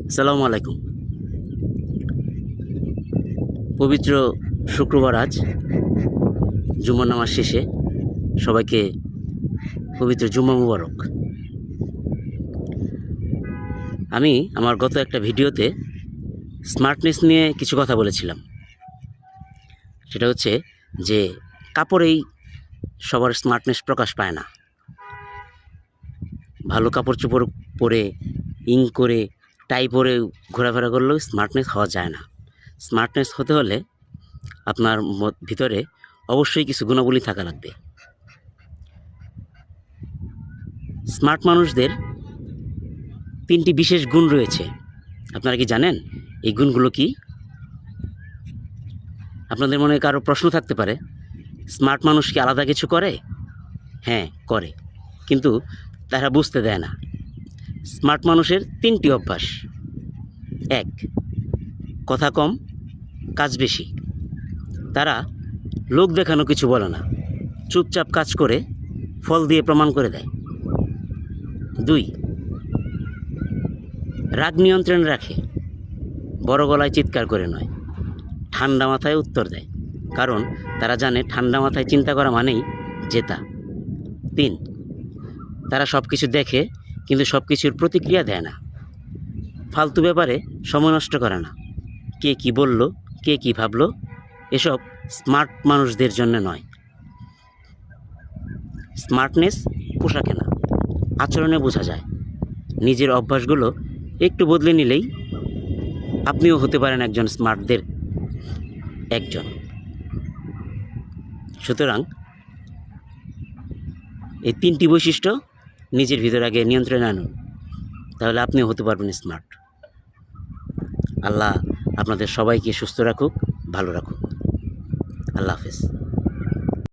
আসসালামু আলাইকুম। পবিত্র শুক্রবার আজ জুমার নামাজ শেষে সবাইকে পবিত্র জুম্মা মুবারক। আমি আমার গত একটা ভিডিওতে স্মার্টনেস নিয়ে কিছু কথা বলেছিলাম। সেটা হচ্ছে যে কাপড়েই সবার স্মার্টনেস প্রকাশ পায় না। ভালো কাপড় চোপড় পরে ইং করে টাই পরে ঘোরাফেরা করলেও স্মার্টনেস হওয়া যায় না। স্মার্টনেস হতে হলে আপনার ভিতরে অবশ্যই কিছু গুণাবলী থাকা লাগবে। স্মার্ট মানুষদের 3টি বিশেষ গুণ রয়েছে। আপনারা কি জানেন এই গুণগুলো কি? আপনাদের মনে কারো প্রশ্ন থাকতে পারে, স্মার্ট মানুষ কি আলাদা কিছু করে? হ্যাঁ, করে, কিন্তু তারা বুঝতে দেয় না। স্মার্ট মানুষের 3টি অভ্যাস। 1. কথা কম, কাজ বেশি। তারা লোক দেখানো কিছু বলে না, চুপচাপ কাজ করে ফল দিয়ে প্রমাণ করে দেয়। 2. রাগ নিয়ন্ত্রণে রাখে, বড় গলায় চিৎকার করে নয়, ঠান্ডা মাথায় উত্তর দেয়, কারণ তারা জানে ঠান্ডা মাথায় চিন্তা করা মানেই জেতা। 3. তারা সব কিছু দেখে কিন্তু সব কিছুর প্রতিক্রিয়া দেয় না। ফালতু ব্যাপারে সময় নষ্ট করে না। কে কি বলল, কে কি ভাবল, এসব স্মার্ট মানুষদের জন্য নয়। স্মার্টনেস পোশাকে না, আচরণে বোঝা যায়। নিজের অভ্যাসগুলো একটু বদলে নিলেই আপনিও হতে পারেন একজন স্মার্টদের একজন। সুতরাং এই 3টি বৈশিষ্ট্য নিজের ভিতর আগে নিয়ন্ত্রণে আনুন, তাহলে আপনিও হতে পারবেন স্মার্ট। আল্লাহ আপনাদের সবাইকে সুস্থ রাখুক, ভালো রাখুক। আল্লাহ হাফেজ।